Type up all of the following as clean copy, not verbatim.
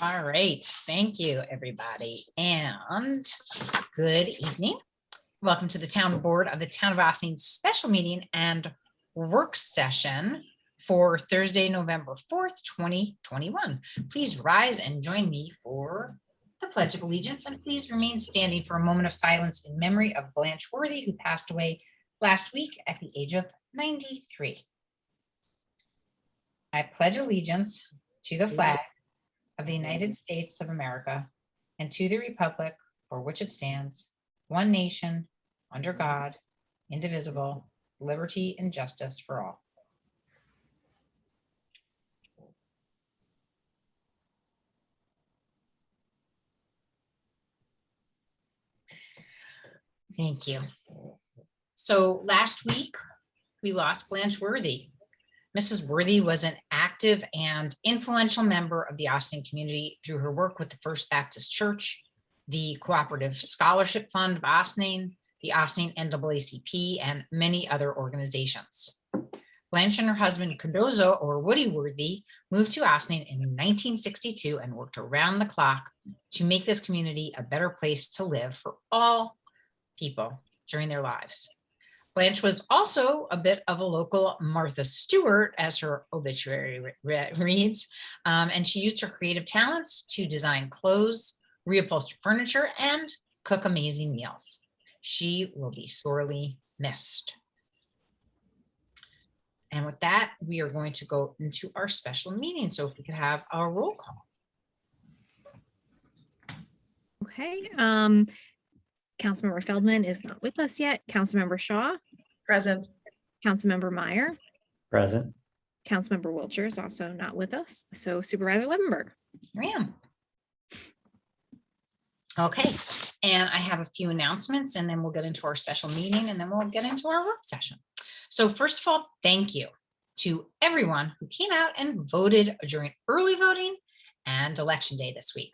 All right, thank you, everybody, and good evening. Welcome to the Town Board of the Town of Austin special meeting and work session for Thursday, November 4th, 2021. Please rise and join me for the Pledge of Allegiance, and please remain standing for a moment of silence in memory of Blanche Worthy, who passed away last week at the age of 93. I pledge allegiance to the flag of the United States of America and to the republic for which it stands, one nation, under God, indivisible, liberty and justice for all. Thank you. So last week, we lost Blanche Worthy. Mrs. Worthy was an active and influential member of the Austin community through her work with the First Baptist Church, the Cooperative Scholarship Fund of Austin, the Austin NAACP, and many other organizations. Blanche and her husband, Cardozo, or Woody Worthy, moved to Austin in 1962 and worked around the clock to make this community a better place to live for all people during their lives. Blanche was also a bit of a local Martha Stewart, as her obituary reads, and she used her creative talents to design clothes, reupholster furniture, and cook amazing meals. She will be sorely missed. And with that, we are going to go into our special meeting. So if we could have our roll call. Okay. Councilmember Feldman is not with us yet. Councilmember Shaw. Present. Councilmember Meyer. Present. Councilmember Wiltshire is also not with us. So Supervisor Levenberg. Here I am. Okay, and I have a few announcements, and then we'll get into our special meeting, and then we'll get into our work session. So first of all, thank you to everyone who came out and voted during early voting and election day this week.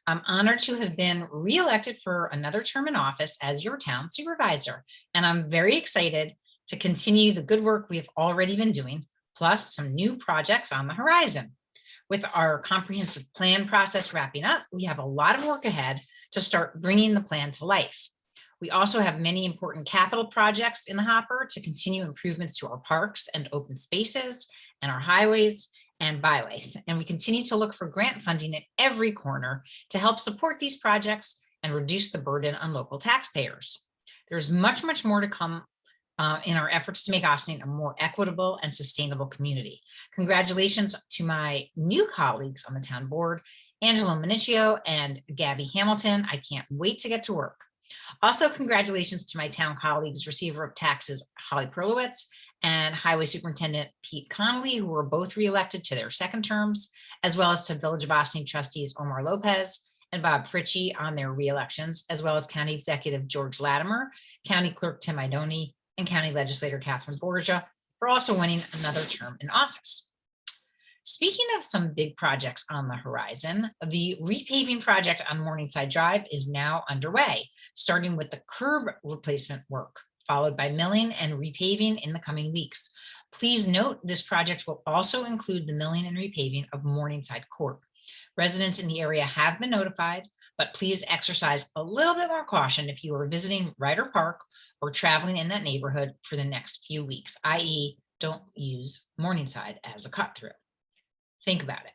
I'm honored to have been re-elected for another term in office as your town supervisor, and I'm very excited to continue the good work we have already been doing, plus some new projects on the horizon. With our comprehensive plan process wrapping up, we have a lot of work ahead to start bringing the plan to life. We also have many important capital projects in the hopper to continue improvements to our parks and open spaces and our highways and byways. And we continue to look for grant funding at every corner to help support these projects and reduce the burden on local taxpayers. There's much, much more to come in our efforts to make Austin a more equitable and sustainable community. Congratulations to my new colleagues on the town board, Angelo Minicchio and Gabby Hamilton. I can't wait to get to work. Also, congratulations to my town colleagues, Receiver of Taxes, Holly Perlowitz, and Highway Superintendent Pete Connolly, who were both reelected to their second terms, as well as to Village of Austin trustees Omar Lopez and Bob Fritchie on their reelections, as well as County Executive George Latimer, County Clerk Tim Idoni, and County Legislator Catherine Borgia for also winning another term in office. Speaking of some big projects on the horizon, the repaving project on Morningside Drive is now underway, starting with the curb replacement work, followed by milling and repaving in the coming weeks. Please note this project will also include the milling and repaving of Morningside Court. Residents in the area have been notified, but please exercise a little bit more caution if you are visiting Ryder Park or traveling in that neighborhood for the next few weeks, i.e. don't use Morningside as a cut through. Think about it.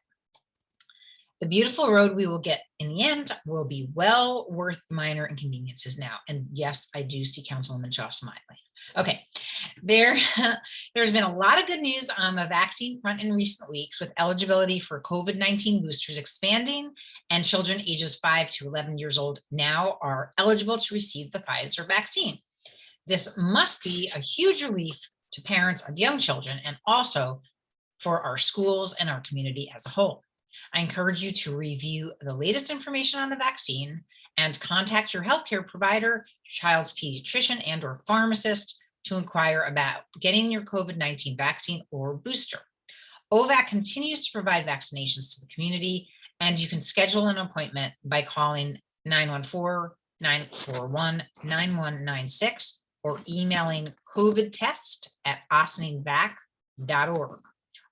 The beautiful road we will get in the end will be well worth the minor inconveniences now. And yes, I do see Councilwoman Shaw smiling. Okay, there's been a lot of good news on the vaccine front in recent weeks, with eligibility for COVID-19 boosters expanding, and children ages 5 to 11 years old now are eligible to receive the Pfizer vaccine. This must be a huge relief to parents of young children and also for our schools and our community as a whole. I encourage you to review the latest information on the vaccine and contact your healthcare provider, your child's pediatrician and or pharmacist to inquire about getting your COVID-19 vaccine or booster. OVAC continues to provide vaccinations to the community, and you can schedule an appointment by calling 914-941-9196 or emailing covidtest@austinvac.org.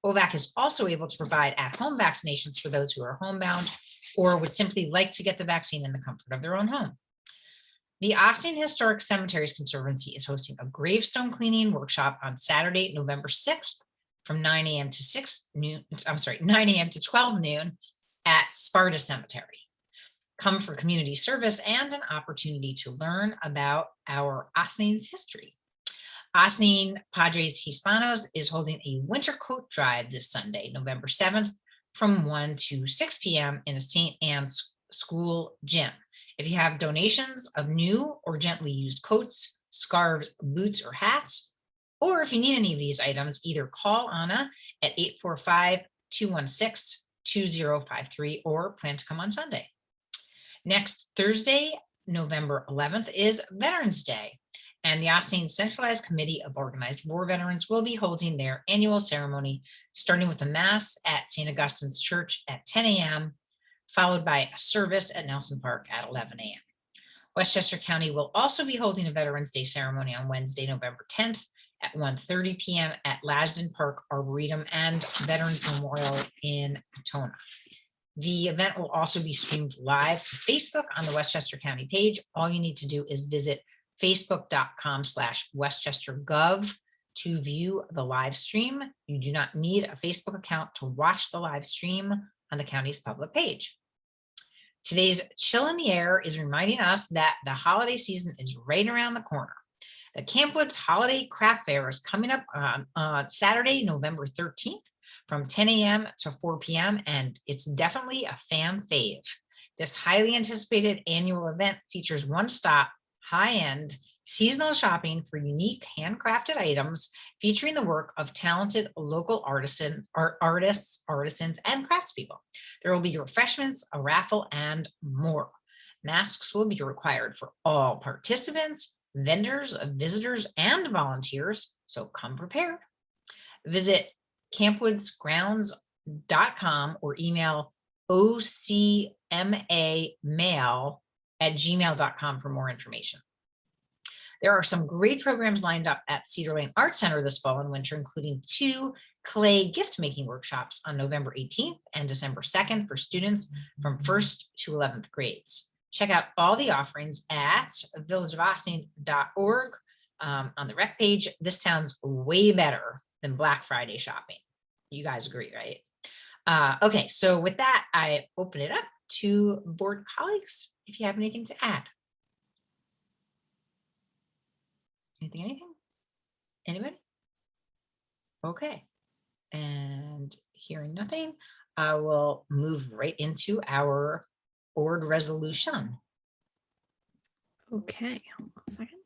OVAC is also able to provide at-home vaccinations for those who are homebound or would simply like to get the vaccine in the comfort of their own home. The Austin Historic Cemeteries Conservancy is hosting a gravestone cleaning workshop on Saturday, November 6th from 9 a.m. to 9 a.m. to 12 noon at Sparta Cemetery. Come for community service and an opportunity to learn about our Austin's history. Austin Padres Hispanos is holding a winter coat drive this Sunday, November 7th from 1 to 6 p.m. in the St. Anne's School Gym. If you have donations of new or gently used coats, scarves, boots, or hats, or if you need any of these items, either call Anna at 845-216-2053 or plan to come on Sunday. Next Thursday, November 11th is Veterans Day, and the Austin Centralized Committee of Organized War Veterans will be holding their annual ceremony, starting with a mass at St. Augustine's Church at 10 a.m., followed by a service at Nelson Park at 11 a.m. Westchester County will also be holding a Veterans Day ceremony on Wednesday, November 10th at 1:30 p.m. at Lasden Park Arboretum and Veterans Memorial in Potona. The event will also be streamed live to Facebook on the Westchester County page. All you need to do is visit facebook.com/westchestergov to view the live stream. You do not need a Facebook account to watch the live stream on the county's public page. Today's chill in the air is reminding us that the holiday season is right around the corner. The Camp Woods Holiday Craft Fair is coming up on Saturday, November 13th from 10 a.m. to 4 p.m. and it's definitely a fan fave. This highly anticipated annual event features one-stop, high-end, seasonal shopping for unique handcrafted items featuring the work of talented local artists, artisans, and craftspeople. There will be refreshments, a raffle, and more. Masks will be required for all participants, vendors, visitors, and volunteers, so come prepared. Visit campwoodsgrounds.com or email ocmamail@gmail.com for more information. There are some great programs lined up at Cedar Lane Art Center this fall and winter, including 2 clay gift making workshops on November 18th and December 2nd for students from 1st to 11th grades. Check out all the offerings at villageofaustin.org on the rec page. This sounds way better than Black Friday shopping. You guys agree, right? Okay, so with that, I open it up to board colleagues if you have anything to add. Anything? Anybody? Okay, and hearing nothing, I will move right into our board resolution. Okay, hold on a second.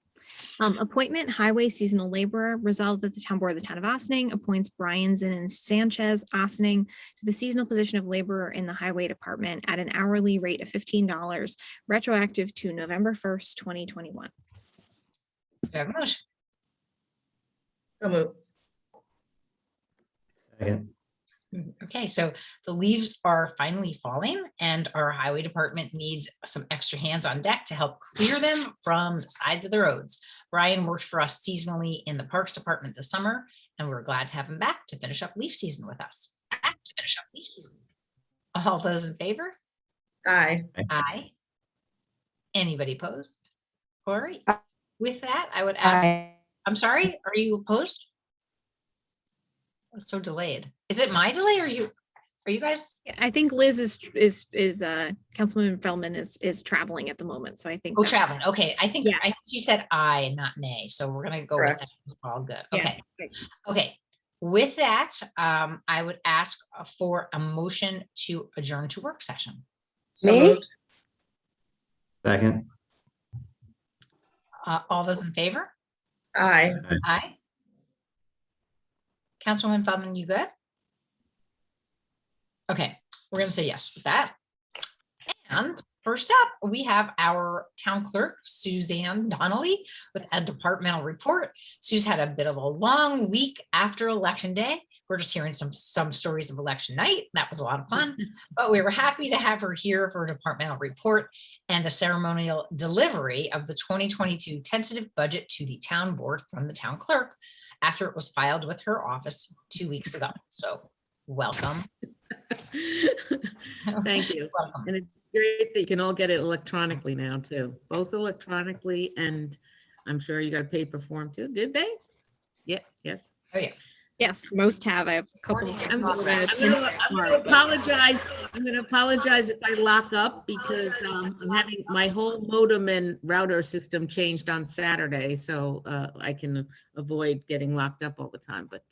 Appointment highway seasonal laborer. Resolved that the town board of the town of Ossining appoints Brian Zinin Sanchez Ossining to the seasonal position of laborer in the highway department at an hourly rate of $15, retroactive to November 1st, 2021. Do I have a motion? So moved. Second. Okay, so the leaves are finally falling and our highway department needs some extra hands on deck to help clear them from the sides of the roads. Brian worked for us seasonally in the Parks Department this summer, and we're glad to have him back to finish up leaf season with us. All those in favor? Aye. Aye. Anybody opposed? All right. With that, I would ask, I'm sorry, are you opposed? So delayed. Is it my delay or you guys? I think Liz is Councilwoman Feldman is traveling at the moment. So I think. Oh, traveling. Okay. I think Yes. you said aye, not nay. So we're going to go Correct. with that. It's all good. Yeah. Okay. Okay. With that, I would ask for a motion to adjourn to work session. So Me? moved. Second. All those in favor? Aye. Aye. Councilwoman Feldman, you good? Okay, we're going to say yes with that. And first up, we have our town clerk, Suzanne Donnelly, with a departmental report. Sue's had a bit of a long week after Election Day. We're just hearing some stories of election night. That was a lot of fun, but we were happy to have her here for a departmental report and the ceremonial delivery of the 2022 tentative budget to the town board from the town clerk, after it was filed with her office 2 weeks ago. So welcome. Thank you. Welcome. And it's great that you can all get it electronically now too, both electronically and I'm sure you got a paper form too. Did they? Yeah, yes. Oh, yeah. Yes, most have. I have a couple. I'm gonna apologize. I'm gonna apologize if I lock up because I'm having my whole modem and router system changed on Saturday, so I can avoid getting locked up all the time. But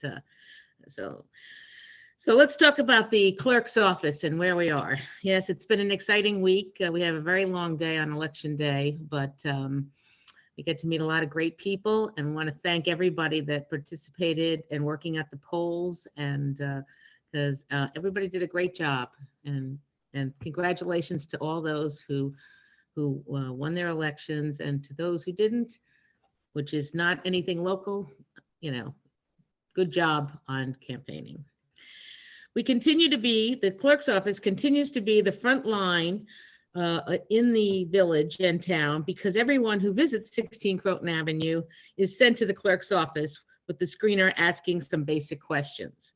so let's talk about the clerk's office and where we are. Yes, it's been an exciting week. We have a very long day on election day, but we get to meet a lot of great people and want to thank everybody that participated in working at the polls, and because everybody did a great job, and congratulations to all those who won their elections, and to those who didn't, which is not anything local, good job on campaigning. We continue to be, the clerk's office continues to be the front line in the village and town, because everyone who visits 16 Croton Avenue is sent to the clerk's office with the screener asking some basic questions.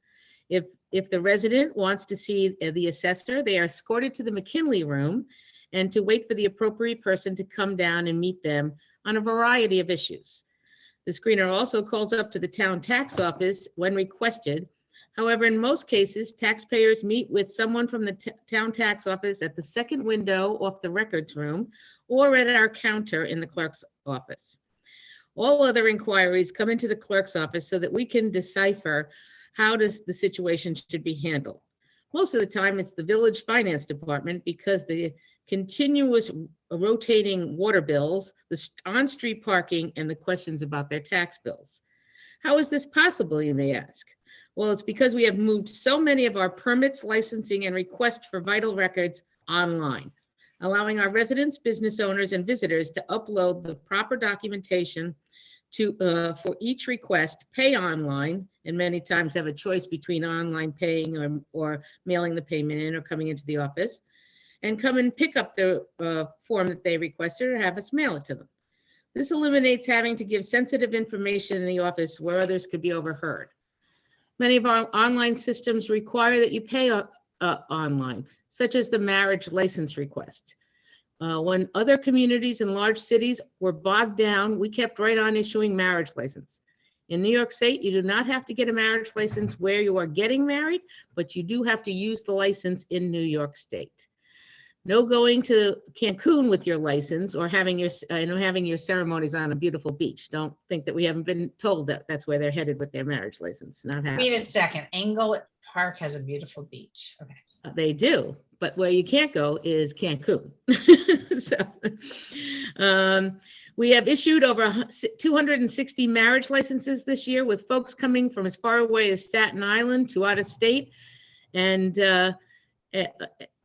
If the resident wants to see the assessor, they are escorted to the McKinley room and to wait for the appropriate person to come down and meet them on a variety of issues. The screener also calls up to the town tax office when requested. However, in most cases, taxpayers meet with someone from the town tax office at the second window off the records room or at our counter in the clerk's office. All other inquiries come into the clerk's office so that we can decipher how the situation should be handled. Most of the time, it's the village finance department, because the continuous rotating water bills, the on-street parking, and the questions about their tax bills. How is this possible, you may ask? Well, it's because we have moved so many of our permits, licensing, and requests for vital records online, allowing our residents, business owners, and visitors to upload the proper documentation for each request, pay online, and many times have a choice between online paying or mailing the payment in or coming into the office, and come and pick up the form that they requested or have us mail it to them. This eliminates having to give sensitive information in the office where others could be overheard. Many of our online systems require that you pay online, such as the marriage license request. When other communities in large cities were bogged down, we kept right on issuing marriage license. In New York State, you do not have to get a marriage license where you are getting married, but you do have to use the license in New York State. No going to Cancun with your license or having your ceremonies on a beautiful beach. Don't think that we haven't been told that that's where they're headed with their marriage license. Not happening. Wait a second. Englewood Park has a beautiful beach. Okay. They do, but where you can't go is Cancun. We have issued over 260 marriage licenses this year, with folks coming from as far away as Staten Island to out of state. And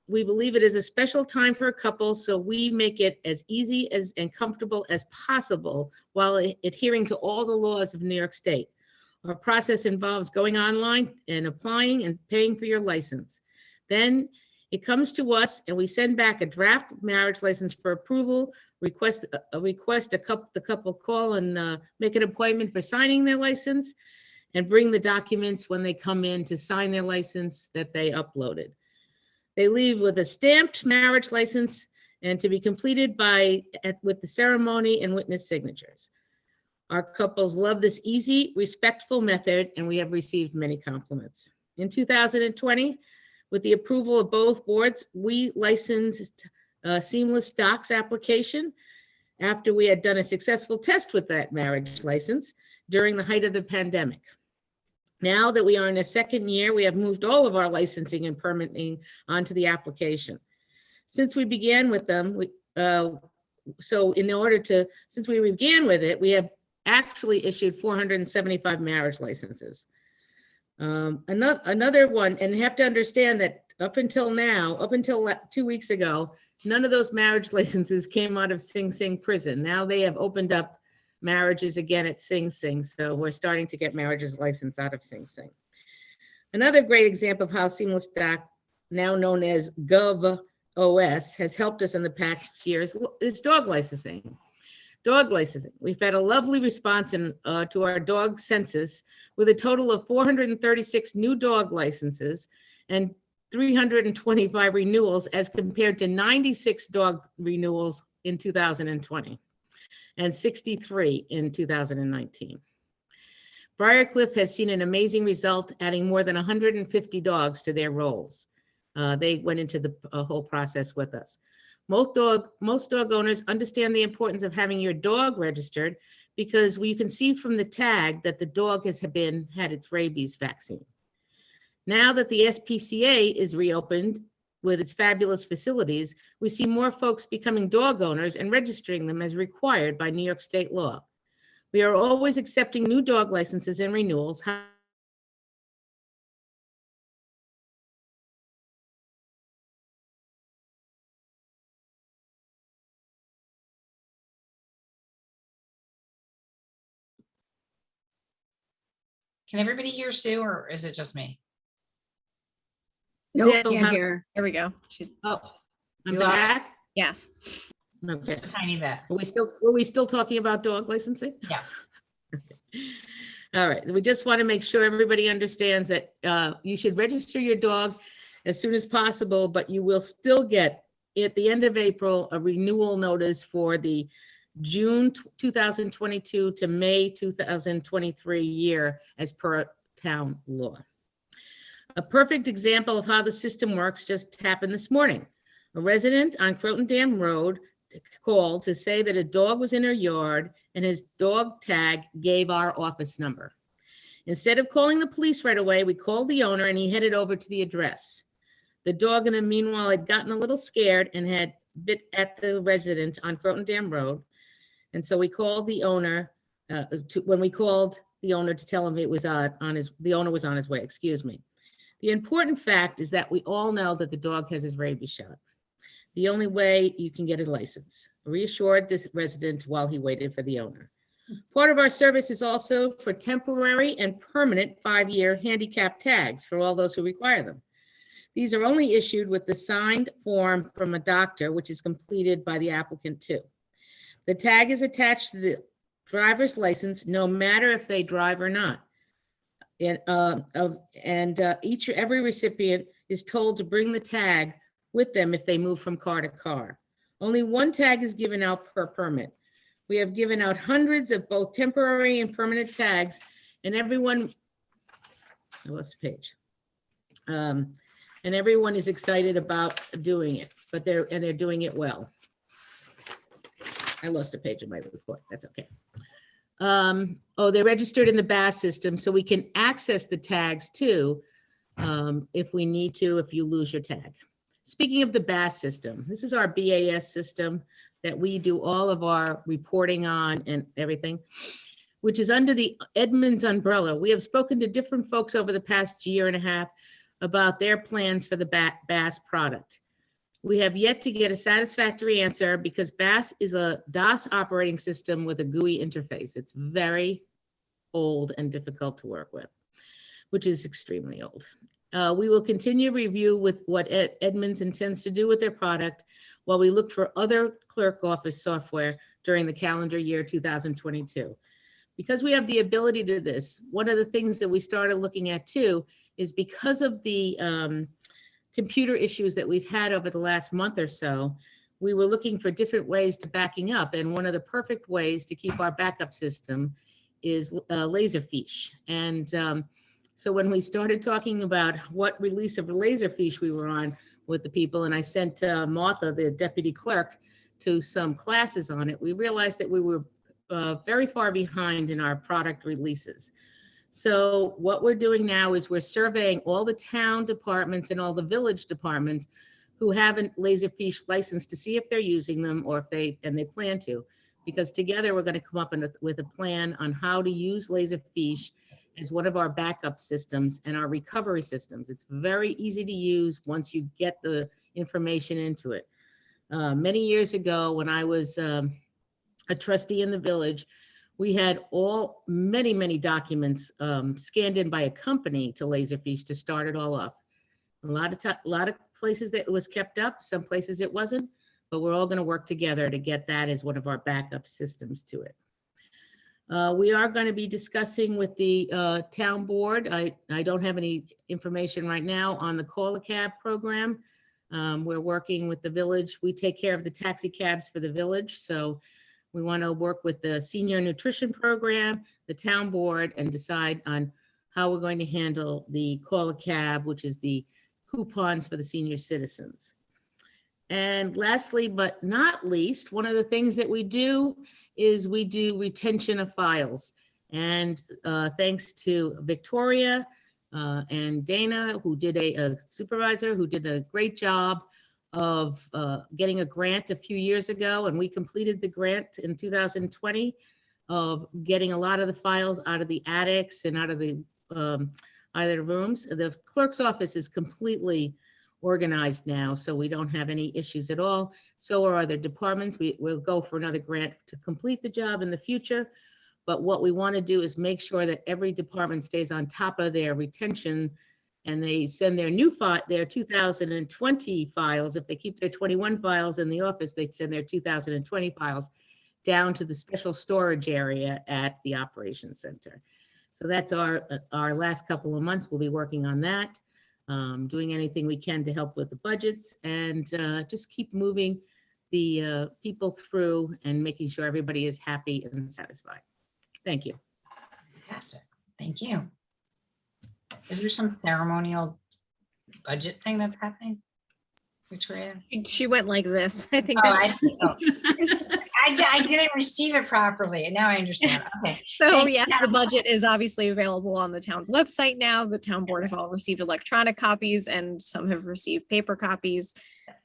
we believe it is a special time for a couple, so we make it as easy and comfortable as possible while adhering to all the laws of New York State. Our process involves going online and applying and paying for your license. Then it comes to us and we send back a draft marriage license for approval, the couple call and make an appointment for signing their license, and bring the documents when they come in to sign their license that they uploaded. They leave with a stamped marriage license and to be completed with the ceremony and witness signatures. Our couples love this easy, respectful method, and we have received many compliments. In 2020, with the approval of both boards, we licensed a seamless docs application after we had done a successful test with that marriage license during the height of the pandemic. Now that we are in a second year, we have moved all of our licensing and permitting onto the application. Since we began with them, since we began with it, we have actually issued 475 marriage licenses. Another one, and you have to understand that up until 2 weeks ago, none of those marriage licenses came out of Sing Sing prison. Now they have opened up marriages again at Sing Sing. So we're starting to get marriages licensed out of Sing Sing. Another great example of how Seamless Doc, now known as GovOS, has helped us in the past years is dog licensing. Dog licensing. We've had a lovely response to our dog census with a total of 436 new dog licenses and 325 renewals as compared to 96 dog renewals in 2020 and 63 in 2019. Briarcliff has seen an amazing result, adding more than 150 dogs to their rolls. They went into the whole process with us. Most dog owners understand the importance of having your dog registered because you can see from the tag that the dog has had its rabies vaccine. Now that the SPCA is reopened with its fabulous facilities, we see more folks becoming dog owners and registering them as required by New York State law. We are always accepting new dog licenses and renewals. Can everybody hear Sue, or is it just me? Nope, Example, can't how- hear her. There we go. She's, Oh, I'm You lost- back. yes. Okay. A tiny bit. Were we still talking about dog licensing? Yes. All right, we just want to make sure everybody understands that you should register your dog as soon as possible, but you will still get, at the end of April, a renewal notice for the June 2022 to May 2023 year as per town law. A perfect example of how the system works just happened this morning. A resident on Croton Dam Road called to say that a dog was in her yard and his dog tag gave our office number. Instead of calling the police right away, we called the owner and he headed over to the address. The dog in the meanwhile had gotten a little scared and had bit at the resident on Croton Dam Road. And so we called the owner when we called the owner to tell him it was the owner was on his way, excuse me. The important fact is that we all know that the dog has his rabies shot. The only way you can get a license. Reassured this resident while he waited for the owner. Part of our service is also for temporary and permanent 5-year handicap tags for all those who require them. These are only issued with the signed form from a doctor, which is completed by the applicant too. The tag is attached to the driver's license, no matter if they drive or not. Every recipient is told to bring the tag with them if they move from car to car. Only one tag is given out per permit. We have given out hundreds of both temporary and permanent tags, and everyone, I lost a page. And everyone is excited about doing it, but they're doing it well. I lost a page of my report. That's okay. They're registered in the BAS system, so we can access the tags too, if we need to, if you lose your tag. Speaking of the BAS system, this is our BAS system that we do all of our reporting on and everything, which is under the Edmunds umbrella. We have spoken to different folks over the past year and a half about their plans for the BAS product. We have yet to get a satisfactory answer because BAS is a DOS operating system with a GUI interface. It's very old and difficult to work with, which is extremely old. We will continue review with what Edmunds intends to do with their product while we look for other clerk office software during the calendar year 2022. Because we have the ability to do this, one of the things that we started looking at too is because of the computer issues that we've had over the last month or so, we were looking for different ways to backing up. And one of the perfect ways to keep our backup system is Laserfiche. And so when we started talking about what release of Laserfiche we were on with the people, and I sent Martha, the deputy clerk, to some classes on it, we realized that we were very far behind in our product releases. So what we're doing now is we're surveying all the town departments and all the village departments who haven't Laserfiche licensed to see if they're using them or if they plan to, because together we're going to come up with a plan on how to use Laserfiche as one of our backup systems and our recovery systems. It's very easy to use once you get the information into it. Many years ago, when I was a trustee in the village, we had many documents scanned in by a company to Laserfiche to start it all off. A lot of places that it was kept up, some places it wasn't, but we're all going to work together to get that as one of our backup systems to it. We are going to be discussing with the town board. I don't have any information right now on the Call a Cab program. We're working with the village. We take care of the taxi cabs for the village. So we want to work with the senior nutrition program, the town board, and decide on how we're going to handle the Call a Cab, which is the coupons for the senior citizens. And lastly, but not least, one of the things that we do is we do retention of files. And thanks to Victoria and Dana, who did a supervisor, who did a great job of getting a grant a few years ago. And we completed the grant in 2020 of getting a lot of the files out of the attics and out of the either rooms. The clerk's office is completely organized now, so we don't have any issues at all. So are other departments. We'll go for another grant to complete the job in the future. But what we want to do is make sure that every department stays on top of their retention, and they send their new their 2020 files. If they keep their 21 files in the office, they send their 2020 files down to the special storage area at the operations center. So that's our last couple of months. We'll be working on that. Doing anything we can to help with the budgets, and just keep moving the people through and making sure everybody is happy and satisfied. Thank you. Fantastic. Thank you. Is there some ceremonial budget thing that's happening, Victoria? She went like this. I think Oh, I that's see. Oh. I didn't receive it properly. And now I understand. Okay. so. Thank Yes, you. the budget is obviously available on the town's website now. The town board have all received electronic copies, and some have received paper copies.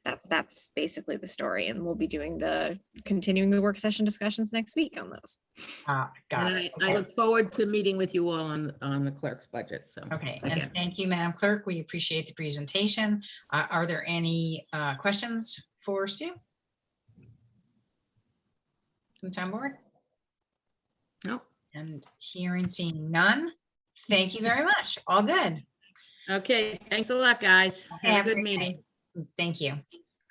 That's basically the story, and we'll be continuing the work session discussions next week on those. Got And it. I Okay. look forward to meeting with you all on the clerk's budget. So Okay, again. and thank you, Madam Clerk. We appreciate the presentation. Are there any questions for Sue? From the town board? No. And hearing, seeing none. Thank you very much. All good. Okay, thanks a lot, guys. Okay, Have a good great meeting. night. Thank you.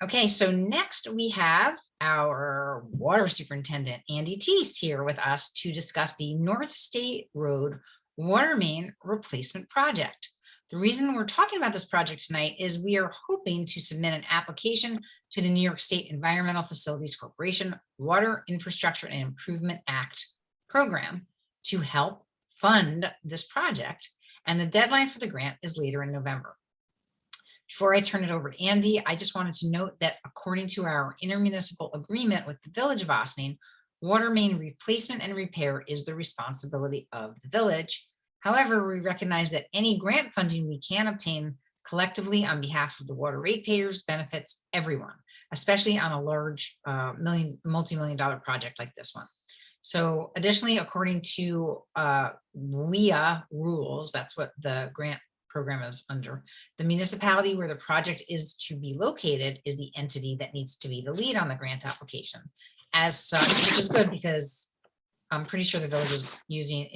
Okay, so next we have our water superintendent, Andy Teese, here with us to discuss the North State Road water main replacement project. The reason we're talking about this project tonight is we are hoping to submit an application to the New York State Environmental Facilities Corporation Water Infrastructure and Improvement Act program to help fund this project. And the deadline for the grant is later in November. Before I turn it over to Andy, I just wanted to note that according to our intermunicipal agreement with the Village of Ossining, water main replacement and repair is the responsibility of the village. However, we recognize that any grant funding we can obtain collectively on behalf of the water ratepayers benefits everyone, especially on a large multi-million-dollar project like this one. So additionally, according to WIA rules, that's what the grant program is under, the municipality where the project is to be located is the entity that needs to be the lead on the grant application. As such, which is good because I'm pretty sure the village is using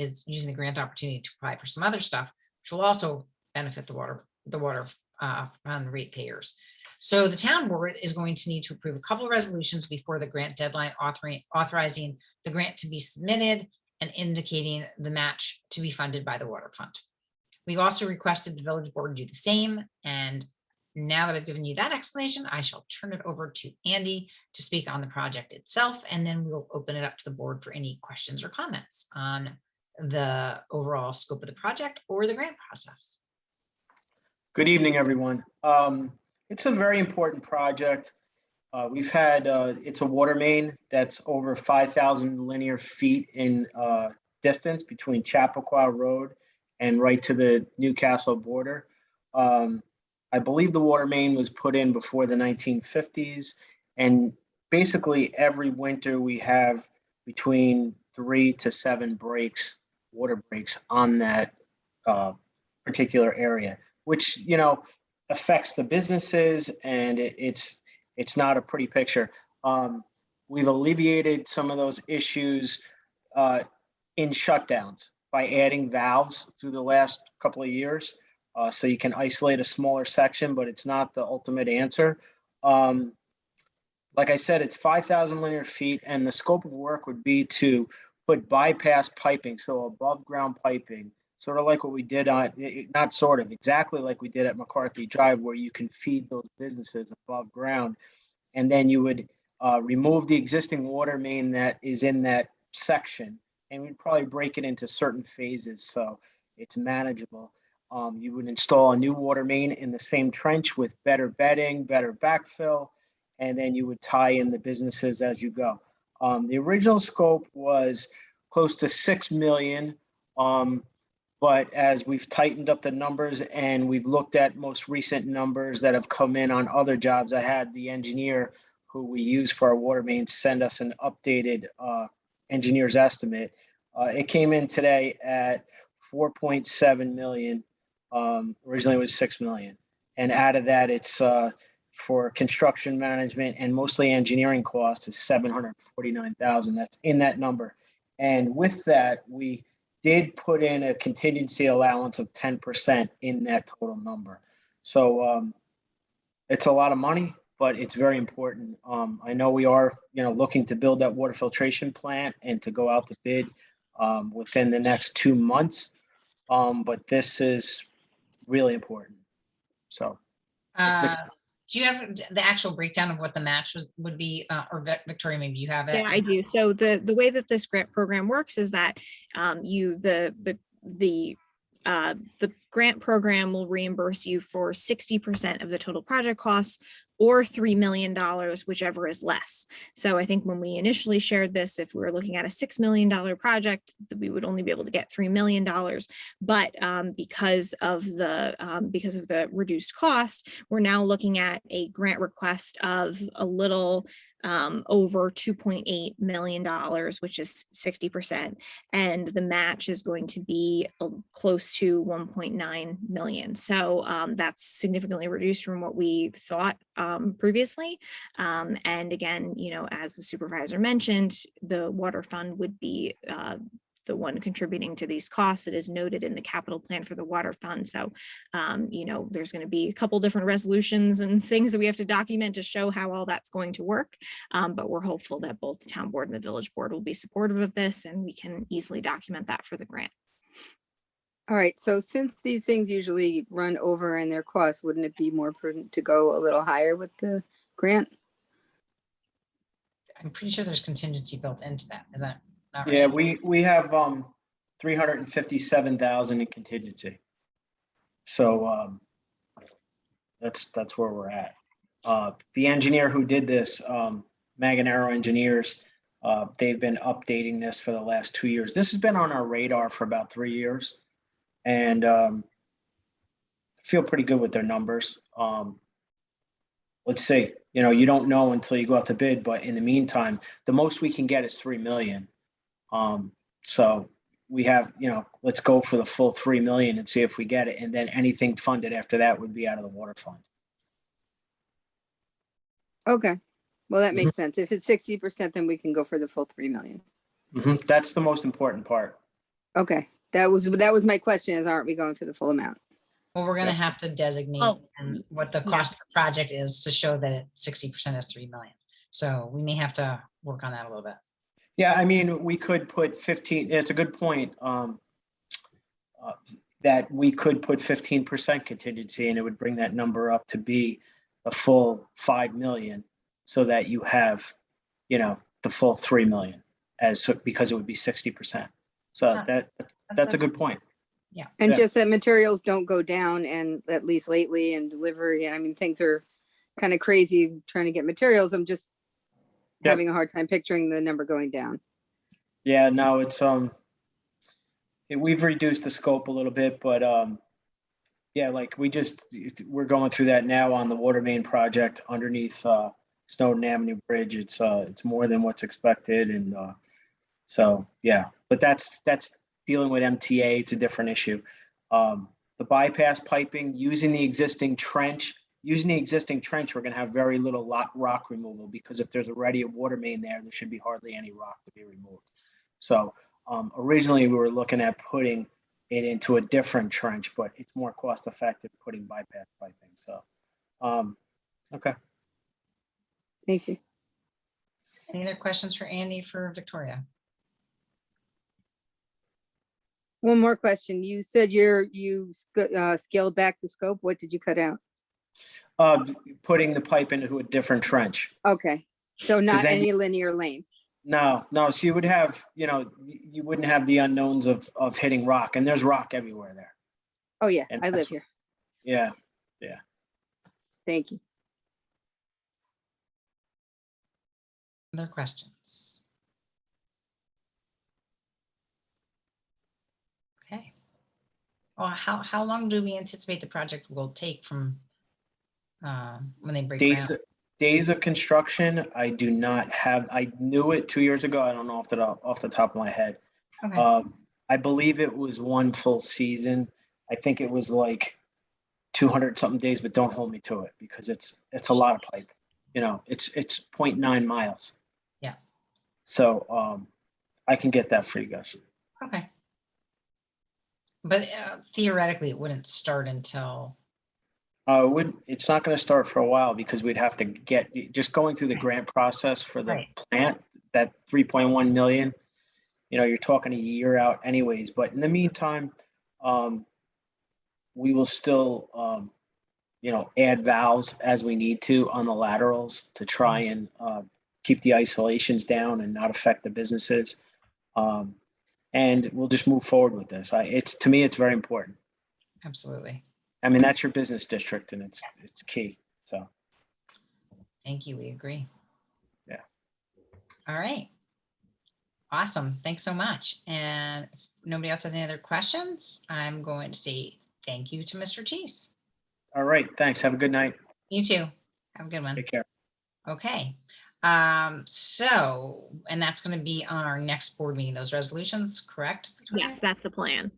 the grant opportunity to apply for some other stuff, which will also benefit the water fund ratepayers. So the town board is going to need to approve a couple of resolutions before the grant deadline, authorizing the grant to be submitted and indicating the match to be funded by the water fund. We've also requested the village board do the same. And now that I've given you that explanation, I shall turn it over to Andy to speak on the project itself, and then we'll open it up to the board for any questions or comments on the overall scope of the project or the grant process. Good evening, everyone. It's a very important project. We've had, it's a water main that's over 5,000 linear feet in distance between Chappaqua Road and right to the Newcastle border. I believe the water main was put in before the 1950s, and basically every winter we have between 3 to 7 breaks, water breaks on that particular area, which, you know, affects the businesses, and it's not a pretty picture. We've alleviated some of those issues in shutdowns by adding valves through the last couple of years. So you can isolate a smaller section, but it's not the ultimate answer. like I said, it's 5,000 linear feet, and the scope of work would be to put bypass piping, so above ground piping, sort of like what we did on, not sort of, exactly like we did at McCarthy Drive, where you can feed those businesses above ground. And then you would remove the existing water main that is in that section, and we'd probably break it into certain phases so it's manageable. You would install a new water main in the same trench with better bedding, better backfill, and then you would tie in the businesses as you go. The original scope was close to 6 million. But as we've tightened up the numbers and we've looked at most recent numbers that have come in on other jobs, I had the engineer who we use for our water mains send us an updated engineer's estimate. It came in today at 4.7 million. Originally it was 6 million. And out of that, it's for construction management and mostly engineering costs is 749,000. That's in that number. And with that, we did put in a contingency allowance of 10% in that total number. So it's a lot of money, but it's very important. I know we are, looking to build that water filtration plant and to go out to bid within the next 2 months. But this is really important. So. Do you have the actual breakdown of what the match would be, or Victoria, maybe you have it? Yeah, I do. So the way that this grant program works is that the grant program will reimburse you for 60% of the total project costs, or $3 million, whichever is less. So I think when we initially shared this, if we were looking at a $6 million project, we would only be able to get $3 million. But because of the reduced cost, we're now looking at a grant request of a little over $2.8 million, which is 60%. And the match is going to be close to 1.9 million. So that's significantly reduced from what we thought previously. And again, as the supervisor mentioned, the water fund would be the one contributing to these costs. It is noted in the capital plan for the water fund. So, there's going to be a couple different resolutions and things that we have to document to show how all that's going to work. But we're hopeful that both the town board and the village board will be supportive of this, and we can easily document that for the grant. All right, so since these things usually run over in their costs, wouldn't it be more prudent to go a little higher with the grant? I'm pretty sure there's contingency built into that. Is that not right? Yeah, we have 357,000 in contingency. So that's where we're at. The engineer who did this, Maganaro Engineers, they've been updating this for the last 2 years. This has been on our radar for about 3 years, and feel pretty good with their numbers. Let's see, you don't know until you go out to bid, but in the meantime, the most we can get is 3 million. So we have, let's go for the full 3 million and see if we get it. And then anything funded after that would be out of the water fund. Okay, well, that makes sense. If it's 60%, then we can go for the full 3 million. That's the most important part. Okay, that was my question, is aren't we going for the full amount? Well, we're going to have to designate what the cost of the project is to show that 60% is 3 million. So we may have to work on that a little bit. Yeah, I mean, we could put 15, it's a good point, that we could put 15% contingency, and it would bring that number up to be a full 5 million, so that you have, the full 3 million because it would be 60%. So that's a good point. Yeah. And Yeah. just that materials don't go down, and at least lately, and delivery, I mean, things are kind of crazy trying to get materials. I'm just having a hard time picturing the number going down. Yeah, no, it's we've reduced the scope a little bit, but yeah, like we're going through that now on the water main project underneath Snowden Avenue Bridge. It's more than what's expected, and so yeah, but that's dealing with MTA. It's a different issue. The bypass piping, using the existing trench, we're going to have very little rock removal, because if there's already a water main there should be hardly any rock to be removed. So originally we were looking at putting it into a different trench, but it's more cost effective putting bypass piping. So, okay. Thank you. Any other questions for Andy for Victoria? One more question. You said you scaled back the scope. What did you cut out? Putting the pipe into a different trench. Okay, so not then any linear lane. No, so you would have, you wouldn't have the unknowns of hitting rock, and there's rock everywhere there. Oh, yeah, And I live that's- here. Yeah. Thank you. Other questions? Okay. Well, how long do we anticipate the project will take from when they break Days, ground? days of construction, I do not have, I knew it 2 years ago. I don't know off the top of my head. Okay, I believe it was one full season. I think it was like 200 something days, but don't hold me to it because it's a lot of pipe. It's 0.9 miles. Yeah. So I can get that for you guys. okay. But theoretically, it wouldn't start until, It's not going to start for a while because we'd have to just going through the grant process for the Right. plant, that 3.1 million, you're talking a year out anyways. But in the meantime, we will still, add valves as we need to on the laterals to try and keep the isolations down and not affect the businesses. And we'll just move forward with this. To me, it's very important. absolutely. I mean, that's your business district and it's key. So, Thank you, we agree. Yeah. All right. Awesome, thanks so much. And if nobody else has any other questions, I'm going to say thank you to Mr. Cheese. all right. Thanks. Have a good night. You too. Have a good one. Take care. Okay. So, and that's going to be on our next board meeting, those resolutions, correct? Victoria? Yes, that's the plan.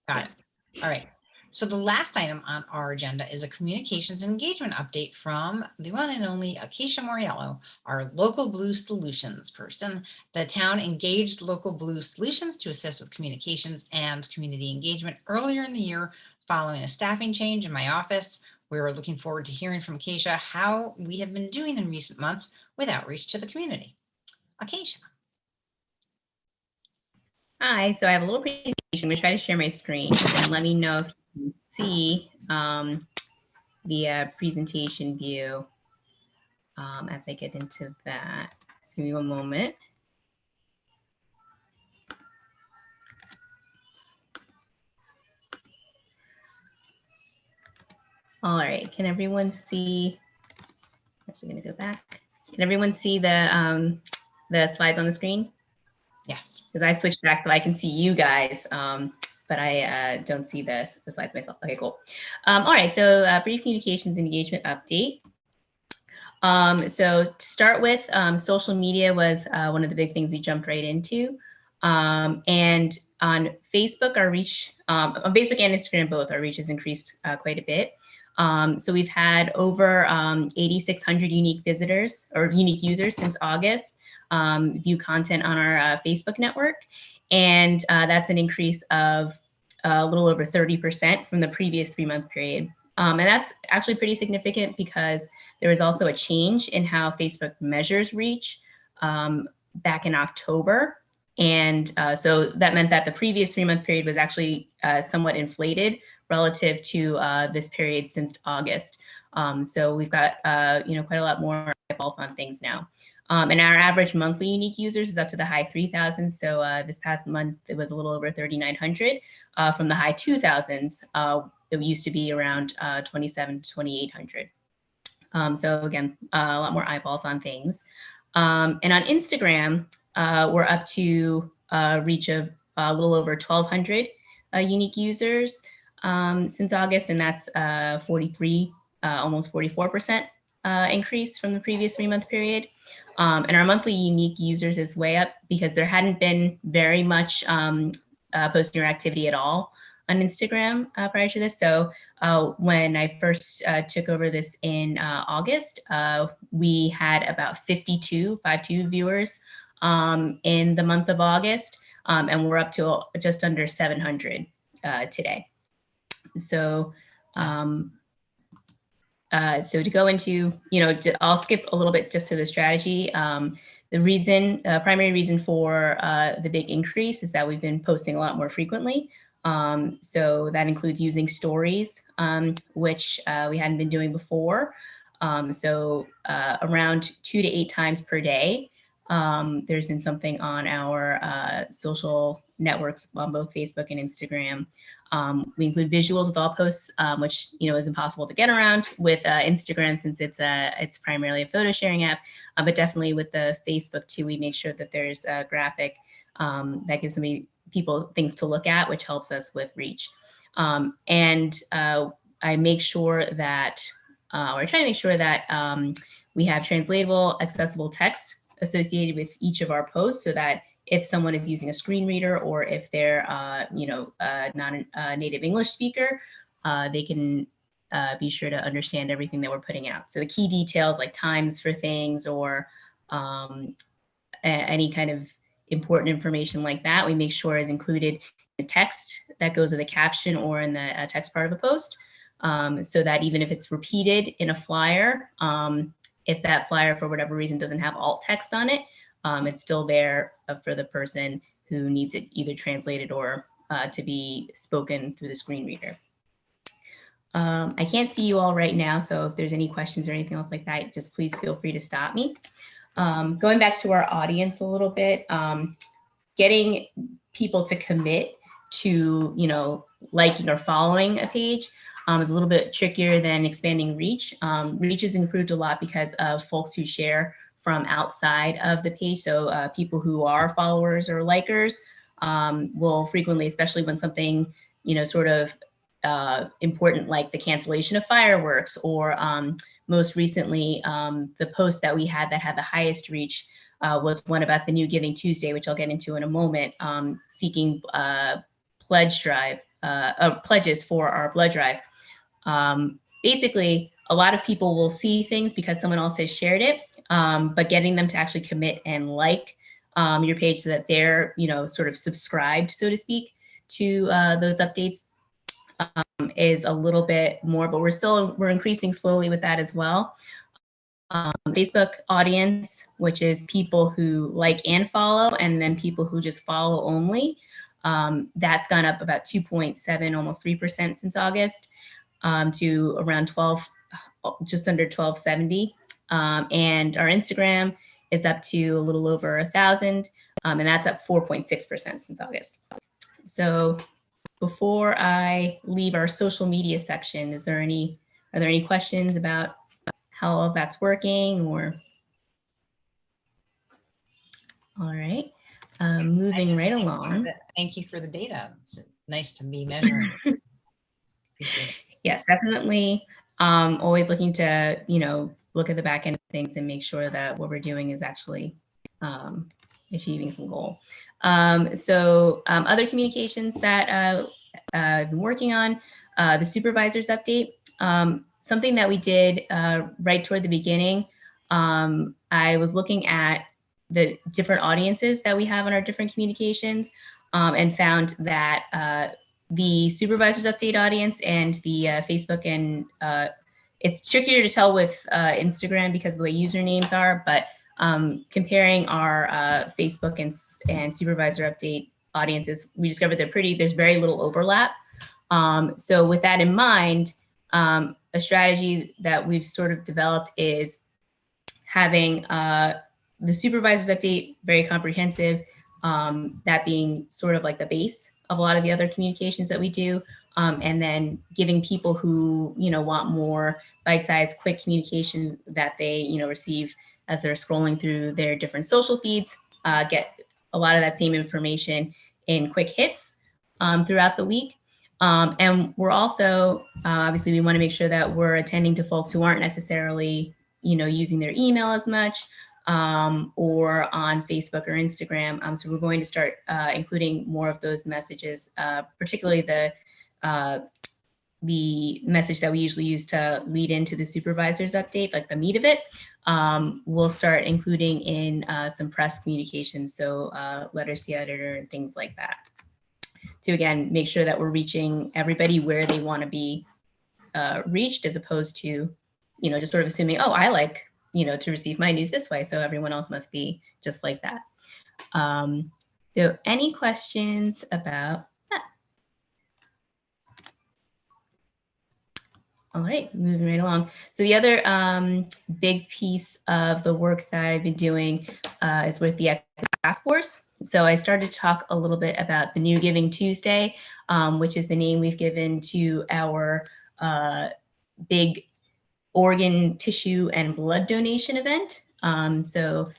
Got it. All right. So the last item on our agenda is a communications engagement update from the one and only Acacia Moriello, our local blue solutions person. The town engaged local blue solutions to assist with communications and community engagement earlier in the year following a staffing change in my office. We were looking forward to hearing from Acacia how we have been doing in recent months with outreach to the community. Acacia. Hi, so I have a little presentation. I'm going to try to share my screen and let me know if you can see the presentation view as I get into that. Just give me one moment. All right, can everyone see? Actually, going to go back. Can everyone see the slides on the screen? Yes. Because I switched back so I can see you guys, but I don't see the slides myself. Okay, cool. All right, so brief communications engagement update. So to start with, social media was one of the big things we jumped right into. And on Facebook, our reach, on Facebook and Instagram both, our reach has increased quite a bit. So we've had over 8,600 unique visitors or unique users since August view content on our Facebook network. And that's an increase of a little over 30% from the previous 3-month period. And that's actually pretty significant because there was also a change in how Facebook measures reach back in October. And so that meant that the previous 3-month period was actually somewhat inflated relative to this period since August. So we've got quite a lot more eyeballs on things now. And our average monthly unique users is up to the high 3,000. So this past month, it was a little over 3,900 from the high 2,000s. It used to be around 2,700 to 2,800. So again, a lot more eyeballs on things. And on Instagram, we're up to a reach of a little over 1,200 unique users since August, and that's 43, almost 44% increase from the previous 3-month period. And our monthly unique users is way up because there hadn't been very much posting or activity at all on Instagram prior to this. So when I first took over this in August, we had about 52 viewers in the month of August, and we're up to just under 700 today. So so to go into, I'll skip a little bit just to the strategy. primary reason for the big increase is that we've been posting a lot more frequently. So that includes using stories, which we hadn't been doing before. So around 2 to 8 times per day, there's been something on our social networks on both Facebook and Instagram. We include visuals with all posts, which is impossible to get around with Instagram since it's primarily a photo sharing app. But definitely with the Facebook too, we make sure that there's a graphic that gives people things to look at, which helps us with reach. And I make sure that, or try to make sure that we have translatable, accessible text associated with each of our posts, so that if someone is using a screen reader or if they're not a native English speaker, they can be sure to understand everything that we're putting out. So the key details like times for things or any kind of important information like that, we make sure is included in the text that goes with a caption or in the text part of a post, so that even if it's repeated in a flyer, if that flyer for whatever reason doesn't have alt text on it, it's still there for the person who needs it either translated or to be spoken through the screen reader. I can't see you all right now, so if there's any questions or anything else like that, just please feel free to stop me. Going back to our audience a little bit, getting people to commit to liking or following a page is a little bit trickier than expanding reach. Reach has improved a lot because of folks who share from outside of the page. So people who are followers or likers will frequently, especially when something sort of important like the cancellation of fireworks, or most recently the post that we had that had the highest reach was one about the new Giving Tuesday, which I'll get into in a moment, seeking pledges for our blood drive. Basically, a lot of people will see things because someone else has shared it, but getting them to actually commit and like your page so that they're sort of subscribed, so to speak, to those updates is a little bit more, but we're increasing slowly with that as well. Facebook audience, which is people who like and follow, and then people who just follow only, that's gone up about 2.7, almost 3% since August, to around 12, just under 1270. And our Instagram is up to a little over 1,000, and that's up 4.6% since August. So before I leave our social media section, are there any questions about how all of that's working? Or all right, moving right along. Thank you for the data. It's nice to be measuring. Appreciate it. Yes, definitely. Always looking to look at the back end of things and make sure that what we're doing is actually achieving some goal. So other communications that I've been working on, the supervisor's update, something that we did right toward the beginning. I was looking at the different audiences that we have on our different communications, and found that the supervisor's update audience and the Facebook and it's trickier to tell with Instagram because of the way usernames are, but comparing our Facebook and supervisor update audiences, we discovered there's very little overlap. So with that in mind, a strategy that we've sort of developed is having the supervisor's update very comprehensive, that being sort of like the base of a lot of the other communications that we do, and then giving people who want more bite-sized, quick communication that they receive as they're scrolling through their different social feeds, get a lot of that same information in quick hits throughout the week. And we're also, obviously, we want to make sure that we're attending to folks who aren't necessarily, using their email as much, or on Facebook or Instagram. So we're going to start including more of those messages, particularly the message that we usually use to lead into the supervisor's update, like the meat of it. We'll start including in some press communications, so letters to the editor and things like that, to again make sure that we're reaching everybody where they want to be reached, as opposed to just sort of assuming, oh, I like to receive my news this way. So everyone else must be just like that. So any questions about that? All right, moving right along. So the other big piece of the work that I've been doing is with the Equity Task Force. So I started to talk a little bit about the new Giving Tuesday, which is the name we've given to our big organ, tissue, and blood donation event. So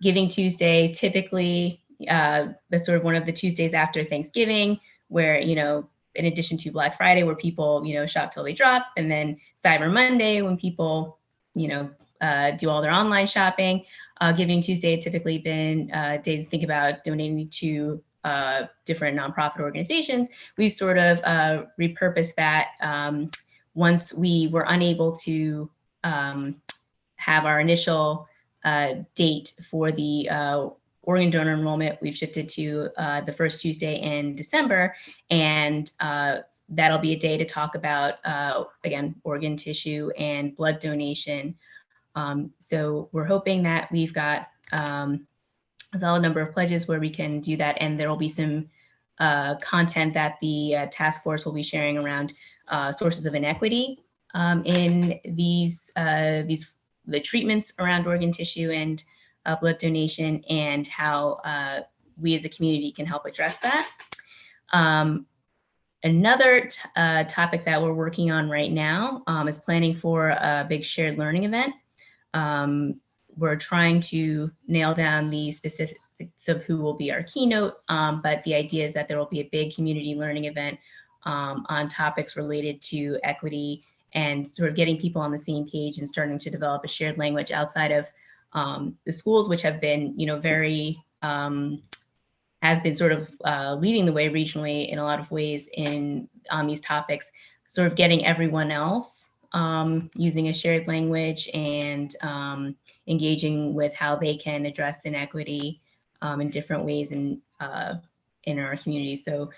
Giving Tuesday, typically, that's sort of one of the Tuesdays after Thanksgiving, where, in addition to Black Friday, where people, shop till they drop, and then Cyber Monday, when people, do all their online shopping. Giving Tuesday had typically been a day to think about donating to different nonprofit organizations. We sort of repurposed that once we were unable to have our initial date for the organ donor enrollment. We've shifted to the first Tuesday in December, and that'll be a day to talk about, again, organ, tissue, and blood donation. So we're hoping that we've got a solid number of pledges where we can do that, and there will be some content that the task force will be sharing around sources of inequity in the treatments around organ, tissue, and blood donation, and how we as a community can help address that. Another topic that we're working on right now is planning for a big shared learning event. We're trying to nail down the specifics of who will be our keynote, but the idea is that there will be a big community learning event on topics related to equity and sort of getting people on the same page and starting to develop a shared language outside of the schools, which have been, very, have been sort of leading the way regionally in a lot of ways on these topics, sort of getting everyone else using a shared language and engaging with how they can address inequity in different ways in our community. So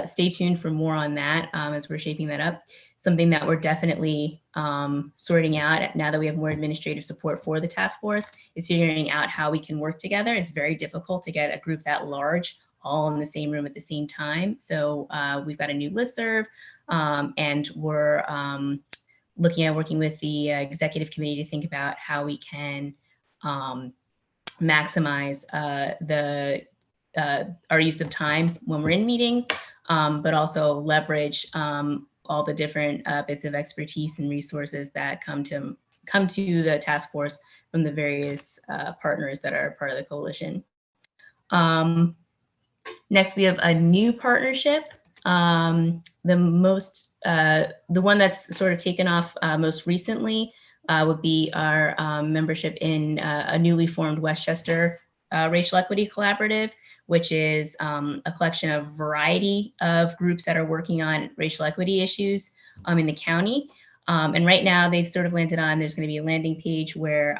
stay tuned for more on that as we're shaping that up. Something that we're definitely sorting out now that we have more administrative support for the task force is figuring out how we can work together. It's very difficult to get a group that large all in the same room at the same time. So we've got a new listserv, and we're looking at working with the executive committee to think about how we can maximize our use of time when we're in meetings, but also leverage all the different bits of expertise and resources that come to the task force from the various partners that are part of the coalition. Next, we have a new partnership. The one that's sort of taken off most recently would be our membership in a newly formed Westchester Racial Equity Collaborative, which is a collection of variety of groups that are working on racial equity issues in the county. And right now they've sort of landed on, there's going to be a landing page where,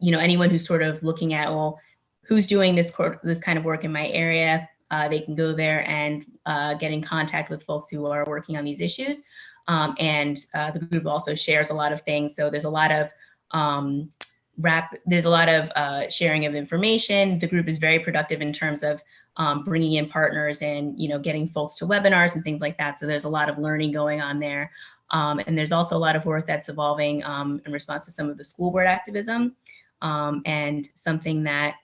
anyone who's sort of looking at, well, who's doing this kind of work in my area, they can go there and get in contact with folks who are working on these issues. And the group also shares a lot of things. So there's a lot of sharing of information. The group is very productive in terms of bringing in partners and getting folks to webinars and things like that. So there's a lot of learning going on there. And there's also a lot of work that's evolving in response to some of the school board activism, and something that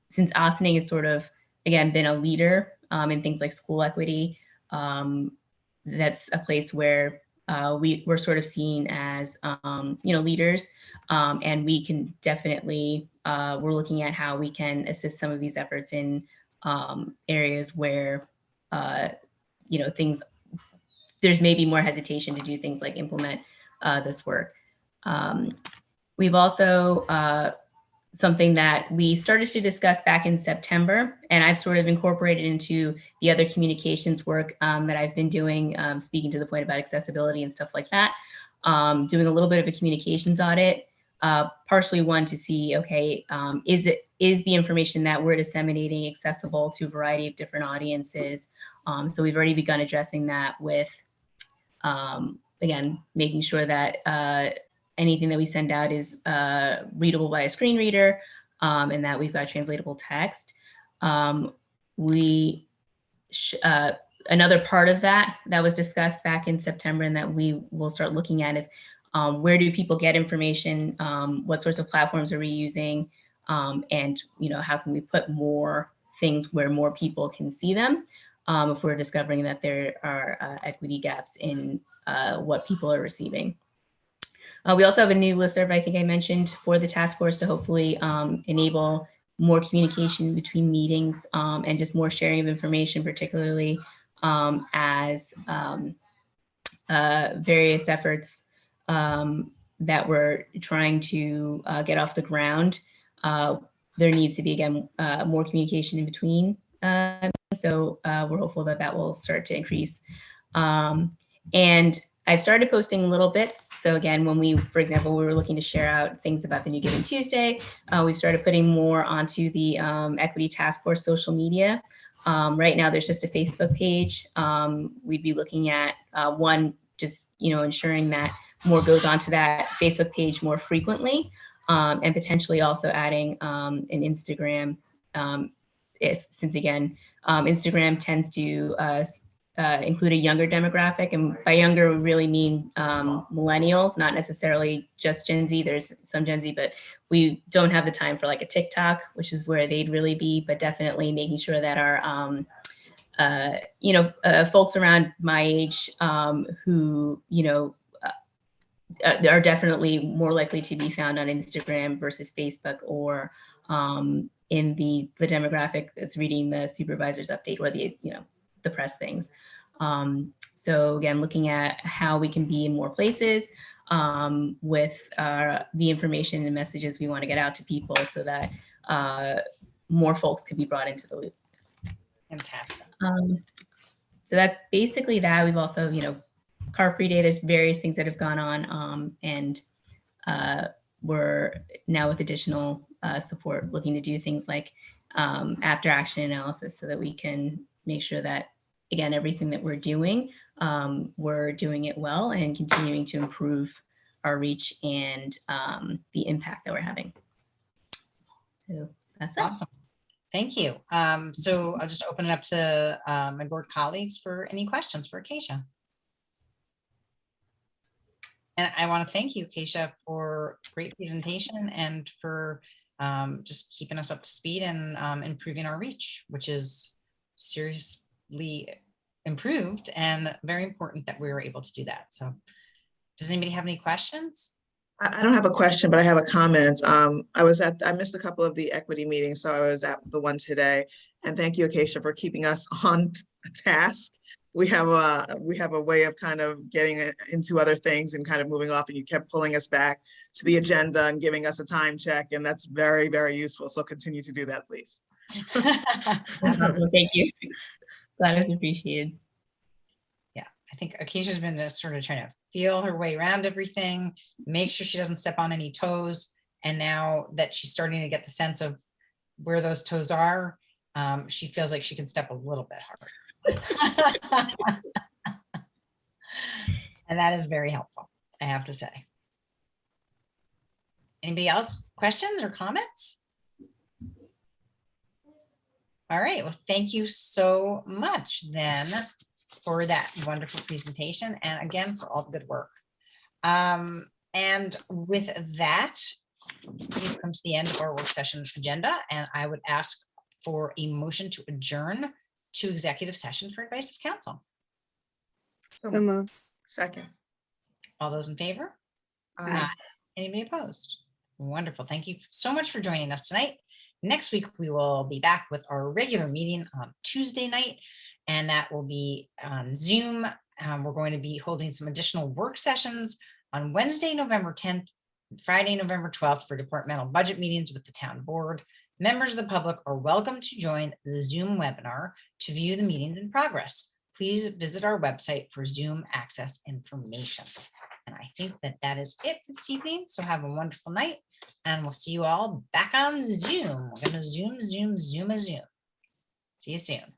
since Ossining has sort of, again, been a leader in things like school equity, that's a place where we're sort of seen as, leaders, and we can definitely, we're looking at how we can assist some of these efforts in areas where, there's maybe more hesitation to do things like implement this work. We've also, something that we started to discuss back in September, and I've sort of incorporated into the other communications work that I've been doing, speaking to the point about accessibility and stuff like that, doing a little bit of a communications audit, partially one to see, okay, is the information that we're disseminating accessible to a variety of different audiences? So we've already begun addressing that with, again, making sure that anything that we send out is readable by a screen reader, and that we've got translatable text. Another part of that was discussed back in September and that we will start looking at is where do people get information? What sorts of platforms are we using? And how can we put more things where more people can see them if we're discovering that there are equity gaps in what people are receiving. We also have a new listserv, I think I mentioned, for the task force to hopefully enable more communication between meetings and just more sharing of information, particularly as various efforts that we're trying to get off the ground. There needs to be, again, more communication in between. So we're hopeful that that will start to increase. And I've started posting little bits. So again, when we, for example, we were looking to share out things about the New Giving Tuesday, we started putting more onto the Equity Task Force social media. Right now, there's just a Facebook page. We'd be looking at one, just ensuring that more goes onto that Facebook page more frequently, and potentially also adding an Instagram. Since again, Instagram tends to include a younger demographic, and by younger we really mean millennials, not necessarily just Gen Z. There's some Gen Z, but we don't have the time for like a TikTok, which is where they'd really be, but definitely making sure that our folks around my age who are definitely more likely to be found on Instagram versus Facebook, or in the demographic that's reading the supervisor's update or the press things. So again, looking at how we can be in more places with the information and messages we want to get out to people, so that more folks can be brought into the loop. Fantastic. So that's basically that. We've also, car-free day, there's various things that have gone on, and we're now with additional support looking to do things like after action analysis, so that we can make sure that, again, everything that we're doing it well and continuing to improve our reach and the impact that we're having. So that's it. Awesome. Thank you. So I'll just open it up to my board colleagues for any questions for Acacia. And I want to thank you, Acacia, for great presentation and for just keeping us up to speed and improving our reach, which is seriously improved and very important that we were able to do that. So does anybody have any questions? I don't have a question, but I have a comment. I missed a couple of the equity meetings, so I was at the one today. And thank you, Acacia, for keeping us on task. We have a way of kind of getting into other things and kind of moving off, and you kept pulling us back to the agenda and giving us a time check, and that's very, very useful. So continue to do that, please. Well, thank you. Glad it's appreciated. Yeah, I think Acacia's been just sort of trying to feel her way around everything, make sure she doesn't step on any toes. And now that she's starting to get the sense of where those toes are, she feels like she can step a little bit harder. And that is very helpful, I have to say. Anybody else? Questions or comments? All right, well, thank you so much then for that wonderful presentation, and again for all the good work. And with that, we've come to the end of our work session agenda, and I would ask for a motion to adjourn to executive session for advice of counsel. So moved. Second. All those in favor? Aye. Anybody opposed? Wonderful. Thank you so much for joining us tonight. Next week, we will be back with our regular meeting on Tuesday night, and that will be on Zoom. We're going to be holding some additional work sessions on Wednesday, November 10th, Friday, November 12th for departmental budget meetings with the town board. Members of the public are welcome to join the Zoom webinar to view the meetings in progress. Please visit our website for Zoom access information. And I think that that is it for this evening. So have a wonderful night, and we'll see you all back on Zoom. We're going to Zoom. See you soon.